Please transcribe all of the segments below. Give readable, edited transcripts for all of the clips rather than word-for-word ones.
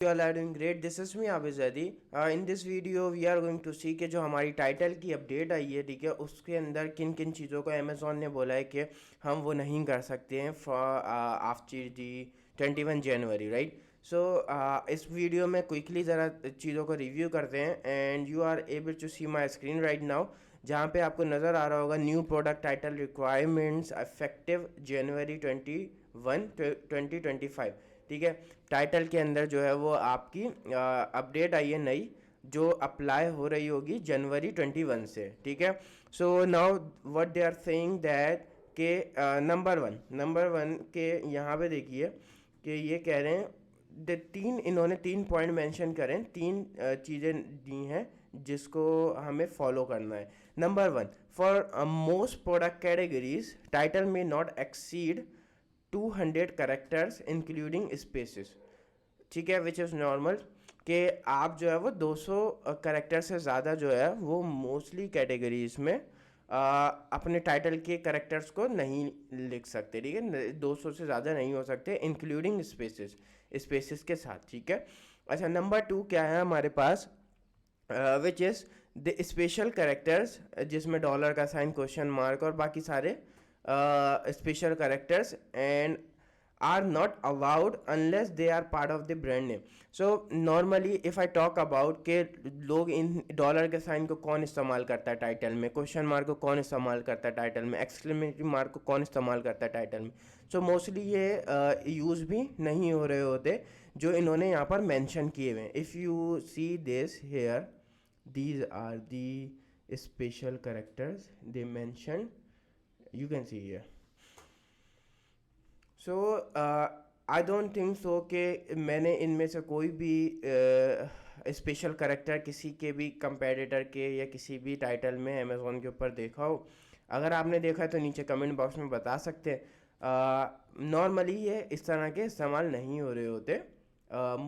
You all are doing great. This is me Abizadi. In this video we are going to see कि जो हमारी title की update आई है, ठीक है, उसके अंदर किन किन चीज़ों को अमेज़ॉन ने बोला है कि हम वो नहीं कर सकते हैं आफ्टर दी 21 जनवरी, राइट। सो इस वीडियो में क्विकली ज़रा चीज़ों को रिव्यू करते हैं and you are able to see my screen right now, जहाँ पे आपको नज़र आ रहा होगा new product title requirements effective January 2025, ठीक है। टाइटल के अंदर जो है वो आपकी अपडेट आई है नई, जो अप्लाई हो रही होगी जनवरी 21 से, ठीक है। So now what they are saying that के नंबर वन के यहाँ पे देखिए कि ये कह रहे हैं इन्होंने 3 पॉइंट मेंशन करें, 3 चीज़ें दी हैं जिसको हमें फॉलो करना है। Number 1, for most product categories title में not exceed 200 characters including spaces, ठीक है, विच इज़ नॉर्मल कि आप जो है वो 200 करेक्टर से ज़्यादा जो है वो मोस्टली कैटेगरीज में अपने टाइटल के करेक्टर्स को नहीं लिख सकते, ठीक है। 200 से ज़्यादा नहीं हो सकते इंक्लूडिंग स्पेसिस के साथ, ठीक है। अच्छा, नंबर 2 क्या है हमारे पास, which is the special characters, जिसमें डॉलर का साइन, क्वेश्चन मार्क और बाकी सारे special characters and are not allowed unless they are part of the brand name. So normally if I talk about के लोग इन डॉलर के sign को कौन इस्तेमाल करता है टाइटल में, क्वेश्चन मार्क को कौन इस्तेमाल करता है टाइटल में, एक्सक्लेमेटरी मार्क को कौन इस्तेमाल करता है टाइटल में, सो मोस्टली ये यूज़ भी नहीं हो रहे होते जो इन्होंने यहाँ पर मेंशन किए हुए हैं। If you see this here, these are the special characters they mentioned, you can see here. So I don't think so कि मैंने इनमें से कोई भी स्पेशल करेक्टर किसी के भी कंपेटिटर के या किसी भी टाइटल में अमेज़ॉन के ऊपर देखा हो। अगर आपने देखा है तो नीचे कमेंट बॉक्स में बता सकते हैं। नॉर्मली ये इस तरह के इस्तेमाल नहीं हो रहे होते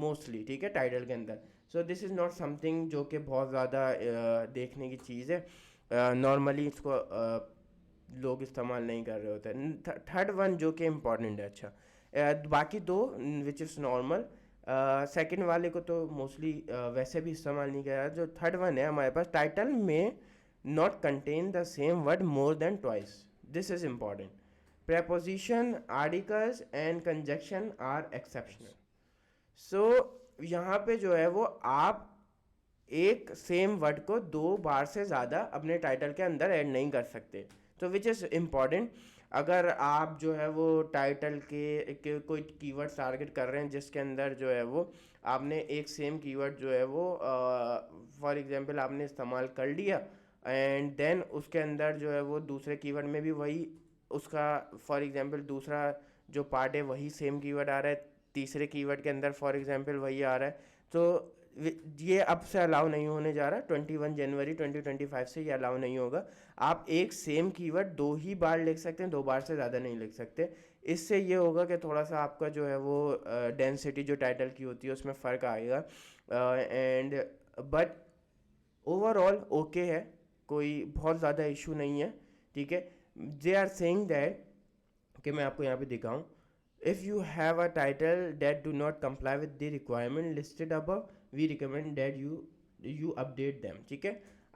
मोस्टली, ठीक है, टाइटल के अंदर। So this is not something जो कि बहुत ज़्यादा देखने की चीज़ है। नॉर्मली इसको लोग इस्तेमाल नहीं कर रहे होते। थर्ड वन जो कि इम्पॉर्टेंट है, अच्छा, बाकी दो विच इज़ नॉर्मल, सेकंड वाले को तो मोस्टली वैसे भी इस्तेमाल नहीं किया। जो थर्ड वन है हमारे पास, टाइटल में not contain the same word more than twice, this is important. Preposition, articles and conjunction are exceptional. So यहाँ पे जो है वो आप एक सेम वर्ड को 2 बार से ज़्यादा अपने टाइटल के अंदर ऐड नहीं कर सकते, तो विच इज़ इम्पॉर्टेंट। अगर आप जो है वो टाइटल के कोई कीवर्ड टारगेट कर रहे हैं जिसके अंदर जो है वो आपने एक सेम कीवर्ड जो है वो फॉर एग्जांपल आपने इस्तेमाल कर लिया एंड देन उसके अंदर जो है वो दूसरे कीवर्ड में भी वही उसका फॉर एग्जांपल दूसरा जो पार्ट है वही सेम कीवर्ड आ रहा है, तीसरे कीवर्ड के अंदर फॉर एग्जांपल वही आ रहा है, तो ये अब से अलाउ नहीं होने जा रहा। 21 जनवरी 2025 से ये अलाउ नहीं होगा। आप एक सेम कीवर्ड 2 ही बार लिख सकते हैं, 2 बार से ज़्यादा नहीं लिख सकते। इससे ये होगा कि थोड़ा सा आपका जो है वो डेंसिटी जो टाइटल की होती है उसमें फ़र्क आएगा एंड बट ओवरऑल ओके है, कोई बहुत ज़्यादा इशू नहीं है, ठीक है। दे आर सेइंग दैट कि मैं आपको यहाँ पे दिखाऊँ, if you have a title that do not comply with the requirement listed above, we recommend that you update them, ठीक है।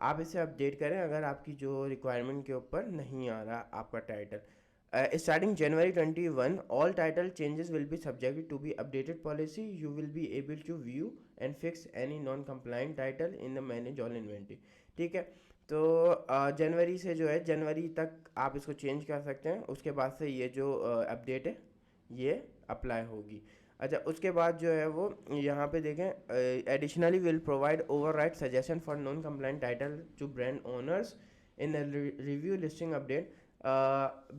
आप इसे अपडेट करें अगर आपकी जो रिक्वायरमेंट के ऊपर नहीं आ रहा आपका title. Starting January 21, all title changes will be subject to be updated policy. You will be able to view and fix any non-compliant title in the manage all inventory, ठीक है। तो जनवरी से जो है जनवरी तक आप इसको चेंज कर सकते हैं, उसके बाद से ये जो अपडेट है ये अप्लाई होगी। अच्छा, उसके बाद जो है वो यहाँ पे देखें, additionally will provide override suggestion for non compliant title to brand owners in review listing update.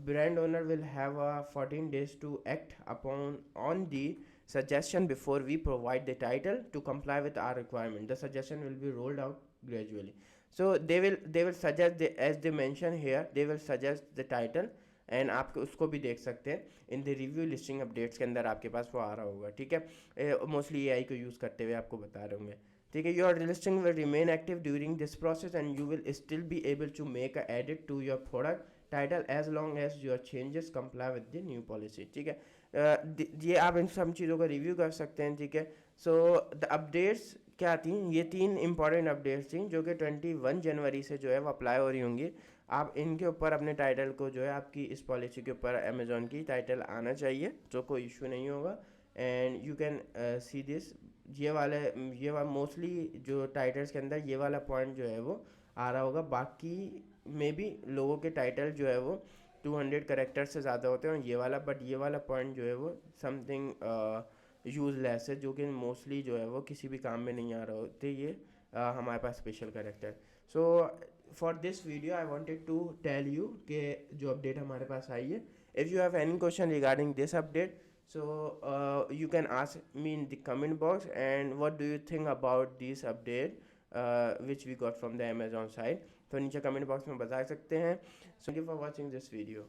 Brand owner will have 14 days to act on the suggestion before we provide the title to comply with our requirement. The suggestion will be rolled out gradually. So they will suggest as they mention here, they will suggest the title and आप उसको भी देख सकते हैं in the review listing updates के अंदर आपके पास वो आ रहा होगा, ठीक है। मोस्टली एआई को यूज़ करते हुए आपको बता रहे होंगे, ठीक है। Your listing will remain active during this process and you will still be able to make a edit to your product title as long as your changes comply with the new policy, ठीक है। ये आप इन सब चीज़ों का review कर सकते हैं, ठीक है। सो द अपडेट्स क्या थी, ये 3 इंपॉर्टेंट अपडेट्स थी जो कि 21 जनवरी से जो है वो अप्लाई हो रही होंगी। आप इनके ऊपर अपने टाइटल को जो है आपकी इस पॉलिसी के ऊपर अमेज़ॉन की टाइटल आना चाहिए, जो कोई इशू नहीं होगा। And you can see this, ये वाला मोस्टली जो टाइटल्स के अंदर ये वाला पॉइंट जो है वो आ रहा होगा। बाकी मे बी लोगों के टाइटल जो है वो 200 करेक्टर से ज़्यादा होते हैं ये वाला, बट ये वाला पॉइंट जो है वो समथिंग यूज़लेस है, जो कि मोस्टली जो है वो किसी भी काम में नहीं आ रहे होते ये हमारे पास special character. So for this video I wanted to tell you कि जो अपडेट हमारे पास आई है। If you have any question regarding this update, so you can ask me in the comment box, and what do you think about this update which we got from the Amazon side, तो नीचे comment box में बता सकते हैं। Thank you for watching this video.